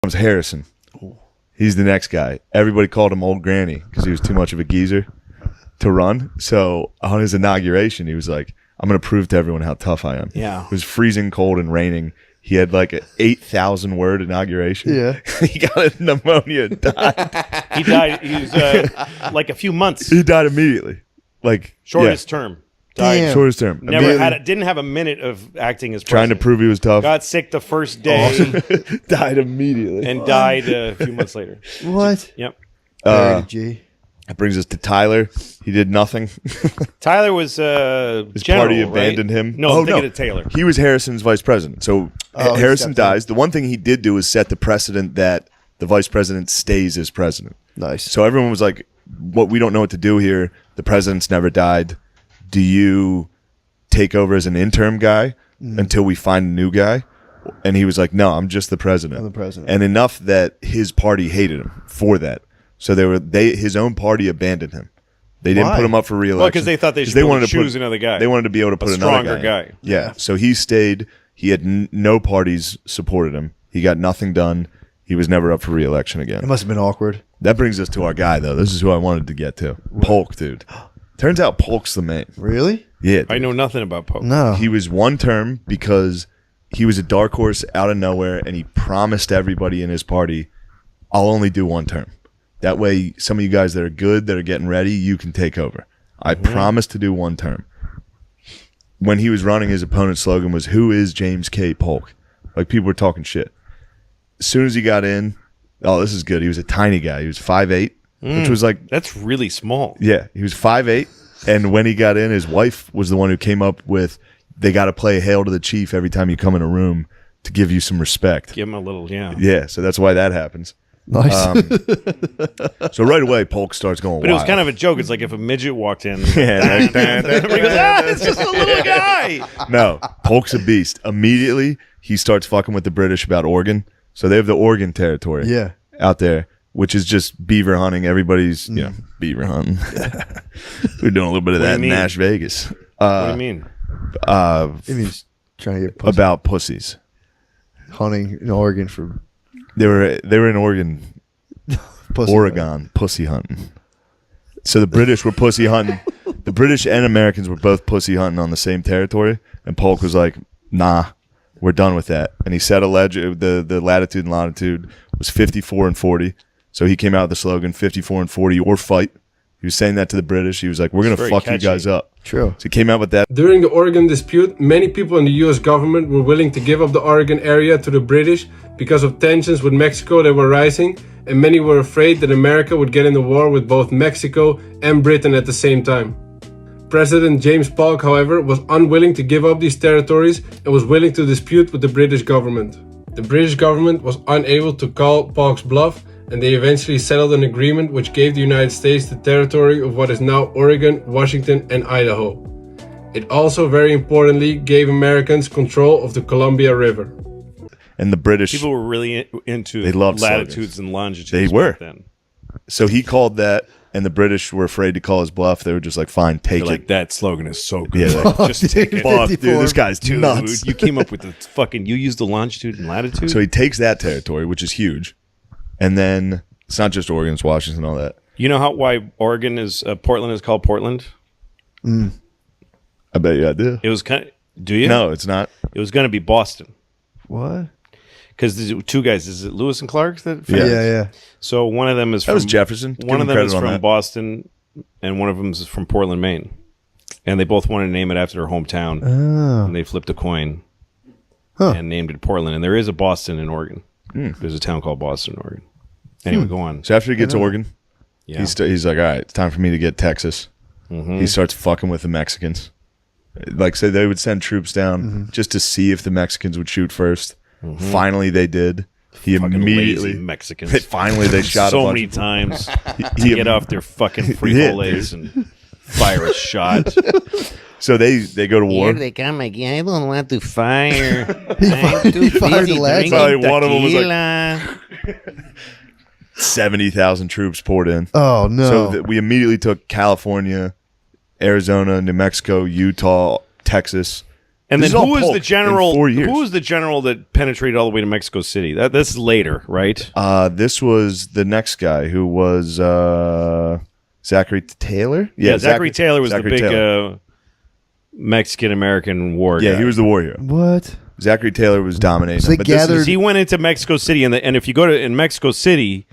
comes Harrison. He's the next guy. Everybody called him Old Granny because he was too much of a geezer to run. So on his inauguration, he was like, I'm going to prove to everyone how tough I am. Yeah. It was freezing cold and raining. He had like an 8,000 word inauguration. Yeah. He got pneumonia and died. He died. He was like a few months. He died immediately. Like Shortest term. Died. Damn. Shortest term. Didn't have a minute of acting as trying president. to prove he was tough. Got sick the first day Died immediately. and died a few months later. What? Yep. G. That brings us to Tyler. He did nothing. Tyler was His general, party abandoned right? him. No, I'm thinking of Taylor. He was Harrison's vice president. So Oh, he Harrison stepped in. dies. The one thing he did do is set the precedent that the vice president stays as president. Nice. So everyone was like, "What? We don't know what to do here. The president's never died. Do you take over as an interim guy until we find a new guy?" And he was like, "No, I'm just the president." I'm the president. And enough that his party hated him for that. So his own party abandoned him. They didn't Why? put him up for re-election. Well, because they thought they should be able to choose another guy. They wanted to be able to put another stronger guy. Yeah. So he stayed. He had no parties supported him. He got nothing done. He was never up for re-election It again. must have been awkward. That brings us to our guy, though. This is who I wanted to get to. Polk, dude. Turns out Polk's the man. Really? Yeah. I know nothing about Polk. No. He was one term because he was a dark horse out of nowhere, and he promised everybody in his party, I'll only do one term. That way, some of you guys that are good, that are getting ready, you can take over. I promise to do one term. When he was running, his opponent's slogan was, "Who is James K. Polk?" Like, people were talking shit. As soon as he got in, oh, this is good. He was a tiny guy. He was 5'8", which was like, That's really small. yeah, he was 5'8", and when he got in, his wife was the one who came up with, they got to play Hail to the Chief every time you come in a room to give you some respect. Give him a little, yeah. Yeah, so that's why that happens. Nice. So right away, Polk starts going But it was wild. kind of a joke. It's like if a midget walked in. Yeah, Everybody goes, it's just a little guy. No, Polk's a beast. Immediately, he starts fucking with the British about Oregon. So they have the Oregon Territory Yeah. out there, which is just beaver hunting. Everybody's, beaver hunting. We're doing a little bit of that in mean? Nash Vegas. What do you mean? It means trying to get pussy. About pussies. Hunting in Oregon for They were in Oregon, pussy. Oregon, pussy hunting. So the British were pussy hunting. The British and Americans were both pussy hunting on the same territory. And Polk was like, nah, we're done with that. And he set the latitude and longitude was 54 and 40. So he came out with the slogan, 54 and 40 or fight. He was saying that to the British. He was like, we're going to very fuck you catchy. guys up. True. So he came out with that. During the Oregon dispute, many people in the US government were willing to give up the Oregon area to the British because of tensions with Mexico that were rising, and many were afraid that America would get into war with both Mexico and Britain at the same time. President James Polk, however, was unwilling to give up these territories and was willing to dispute with the British government. The British government was unable to call Polk's bluff, and they eventually settled an agreement which gave the United States the territory of what is now Oregon, Washington, and Idaho. It also, very importantly, gave Americans control of the Columbia River. And the British, People were really into They loved latitudes slogans. and longitudes. They were. back then. so he called that, and the British were afraid to call his bluff. They were just like, fine, take They're it. like, that slogan is so good. Yeah, like, Just take it. fuck, dude, this guy's Dude, nuts. you came up with the fucking, you used the longitude and latitude? So he takes that territory, which is huge. And then it's not just Oregon, it's Washington and all that. You know why Oregon is, Portland is called Portland? I bet you I do. It was kind of, do you? No, it's not. It was going to be Boston. What? Because there's two guys. Is it Lewis and Clark? Yeah. Yeah. So one of them is That from was Jefferson. Give One him of them credit is on from that. Boston, and one of them is from Portland, Maine. And they both wanted to name it after their hometown. Oh. And they flipped a coin Huh. and named it Portland. And there is a Boston in Oregon. There's a town called Boston, Oregon. Anyway, go on. So after he gets Oregon, Yeah. he's like, all right, it's time for me to get Texas. He starts fucking with the Mexicans. Like, say they would send troops down just to see if the Mexicans would shoot first. Finally, they did. He Fucking immediately, lazy Mexicans. finally, they shot so a bunch many of times to he- get off their fucking frijoles and fire a shot. So they go to war. Here they come again. I don't want to fire. He fired the last Probably one of them was like tequila. 70,000 troops poured in. Oh no. So we immediately took California, Arizona, New Mexico, Utah, Texas, And This then is all who was Polk the in general? 4 years. Who was the general that penetrated all the way to Mexico City? This is later, right? This was the next guy who was Zachary Taylor. Yeah, Zachary Taylor was Zachary the big Taylor. Mexican American war Yeah, guy. he was the war hero. What? Zachary Taylor was dominating. So they them, but this is- gathered- He went into Mexico City, and if you go to in Mexico City,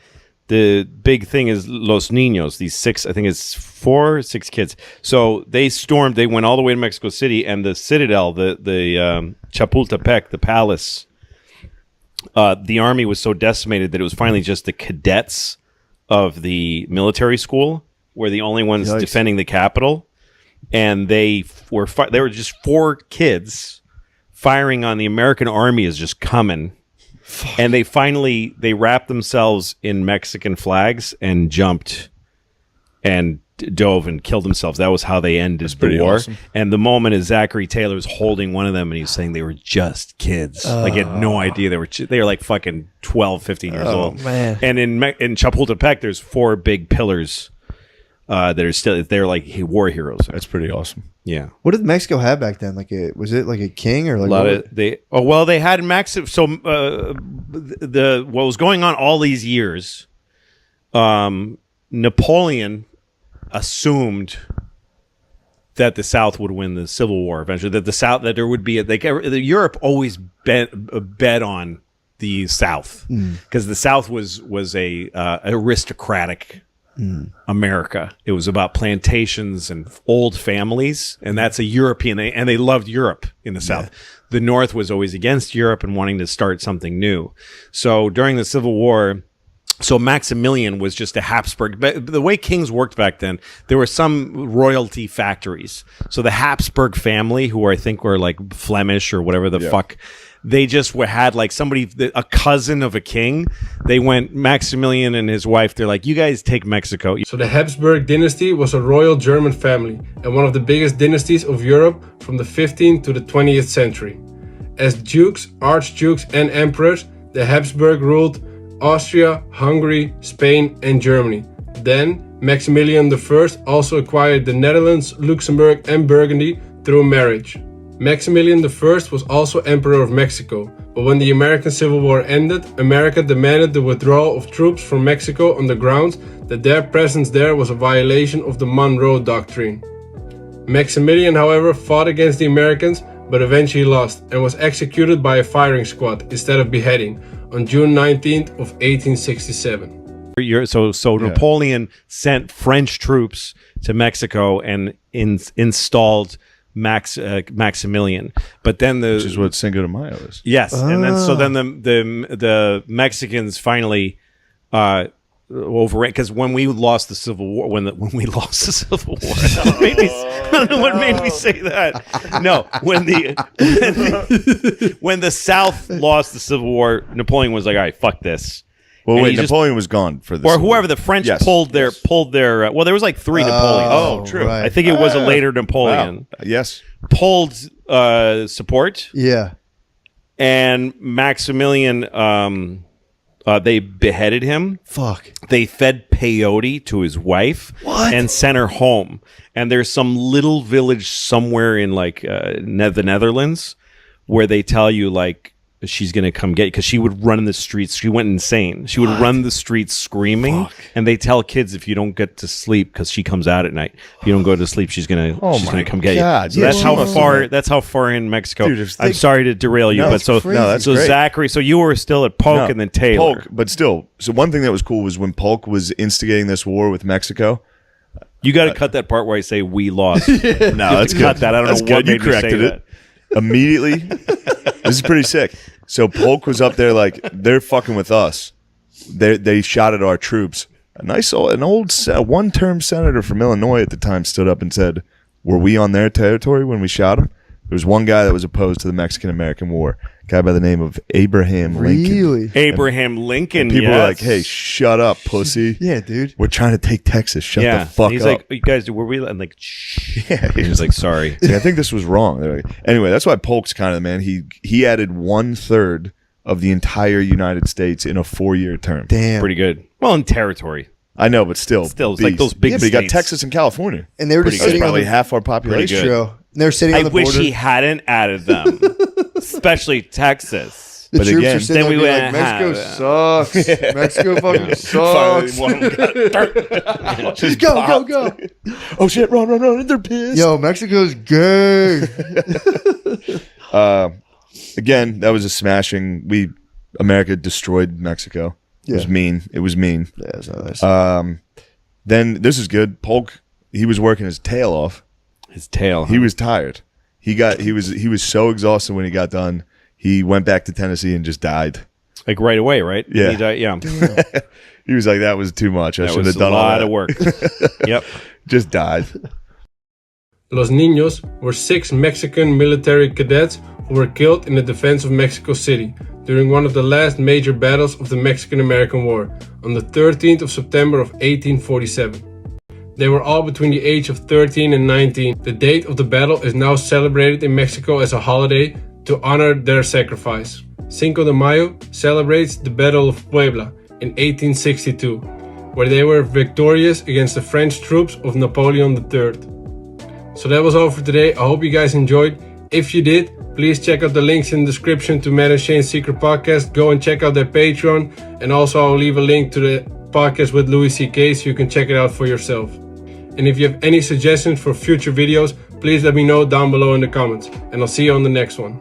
the big thing is Los Niños. These 6, I think it's 4 or 6 kids. So they stormed. They went all the way to Mexico City, and the citadel, the Chapultepec, the palace. The army was so decimated that it was finally just the cadets of the military school were the only ones Yikes. defending the capital, and they were just 4 kids firing on the American army is just coming. And they wrapped themselves in Mexican flags and jumped and dove and killed themselves. That was how they ended the pretty war. awesome. And the moment is Zachary Taylor's holding one of them, and he's saying they were just kids. Like he had no idea they were like fucking 12, 15 years old. man. And in Chapultepec, there's 4 big pillars that are still they're like war heroes. That's pretty awesome. Yeah. What did Mexico have back then? Was it like a king or like A lot what- of they had massive. So what was going on all these years, Napoleon assumed that the South would win the Civil War eventually. That there would be Europe always bet on the South because the South was a aristocratic America. It was about plantations and old families, and that's a European, and they loved Europe in the South. The North was always against Europe and wanting to start something new. So during the Civil War, Maximilian was just a Habsburg. But the way kings worked back then, there were some royalty factories. So the Habsburg family, who I think were like Flemish or whatever the fuck, they just had like a cousin of a king. They went, Maximilian and his wife, they're like, you guys take Mexico. So the Habsburg dynasty was a royal German family and one of the biggest dynasties of Europe from the 15th to the 20th century. As dukes, archdukes, and emperors, the Habsburg ruled Austria, Hungary, Spain, and Germany. Then, Maximilian I also acquired the Netherlands, Luxembourg, and Burgundy through marriage. Maximilian I was also Emperor of Mexico, but when the American Civil War ended, America demanded the withdrawal of troops from Mexico on the grounds that their presence there was a violation of the Monroe Doctrine. Maximilian, however, fought against the Americans, but eventually lost and was executed by a firing squad instead of beheading on June 19th of 1867. So Napoleon sent French troops to Mexico and installed Maximilian, but then Which is what Cinco de Mayo is. yes, and then the Mexicans finally overran because when we lost the Civil War, when we lost the Civil War, I don't know what made me say that. No, when the South lost the Civil War, Napoleon was like, all right, fuck this. Well, And wait, he just- Napoleon was gone for this. or whoever the French Yes, pulled their well, there was like 3 Napoleons. Oh, true. right. I think it was a later Napoleon. Wow. Yes. Pulled support, Yeah. and Maximilian they beheaded him. Fuck. They fed peyote to his wife and sent her home. And there's some little village somewhere in like the Netherlands where they tell you like she's gonna come get you because she would run in the streets. She went insane. She would run the streets screaming. And they tell kids if you don't get to sleep because she comes out at night. If you don't go to sleep, she's gonna come get God. you. So Yeah, that's she how must far. have- That's how far in Mexico. Dude, if I'm they- sorry to derail you, No, but it's so crazy. No, that's so great. Zachary. So you were still at Polk and then Taylor. Polk, but still. So one thing that was cool was when Polk was instigating this war with Mexico. You got to cut that part where I say we lost. No, that's good. Cut that. I don't That's know what good. You made me say corrected that. it immediately. This is pretty sick. So Polk was up there like they're fucking with us. They shot at our troops. An old one-term senator from Illinois at the time stood up and said, "Were we on their territory when we shot him?" There was one guy that was opposed to the Mexican-American War, a guy by the name of Abraham Lincoln. Really? Abraham Lincoln. People were yes. like, "Hey, shut up, pussy! Yeah, dude. We're trying to take Texas. Shut yeah. the fuck And he's up." like, you guys, were we? And like, shh. Yeah, He was like, sorry. He's like, I think this was wrong. They're like- Anyway, that's why Polk's kind of the man. He added 1/3 of the entire United States in a 4-year term. Damn. Pretty good. Well, in territory. I know, but still, Still, it's like those big But you got states. Texas and California. And they were just That's sitting on probably the half our population. good. True. They're sitting on I the wish border. he hadn't added them, especially Texas. The But troops again, are sitting then there we being like, wouldn't Mexico have sucks. Mexico fucking Finally, sucks. one of them got Just go. Oh shit! Run! They're pissed. Yo, Mexico's gay. Again, that was a smashing. America destroyed Mexico. It was Yeah. mean. It was mean. Yeah, it's not nice. Then this is good. Polk, he was working his tail off. His tail. He was tired. He was so exhausted when he got done. He went back to Tennessee and just died. like right away, right? Yeah. He died, yeah. He was like, that was too much. I That should was have done a all lot that. of work. Yep. Just died. Los Niños were 6 Mexican military cadets who were killed in the defense of Mexico City during one of the last major battles of the Mexican-American War on the 13th of September of 1847. They were all between the age of 13 and 19. The date of the battle is now celebrated in Mexico as a holiday to honor their sacrifice. Cinco de Mayo celebrates the Battle of Puebla in 1862, where they were victorious against the French troops of Napoleon III. So that was all for today. I hope you guys enjoyed. If you did, please check out the links in the description to Matt and Shane's Secret Podcast. Go and check out their Patreon. And also I'll leave a link to the podcast with Louis C.K. so you can check it out for yourself. And if you have any suggestions for future videos, please let me know down below in the comments. And I'll see you on the next one.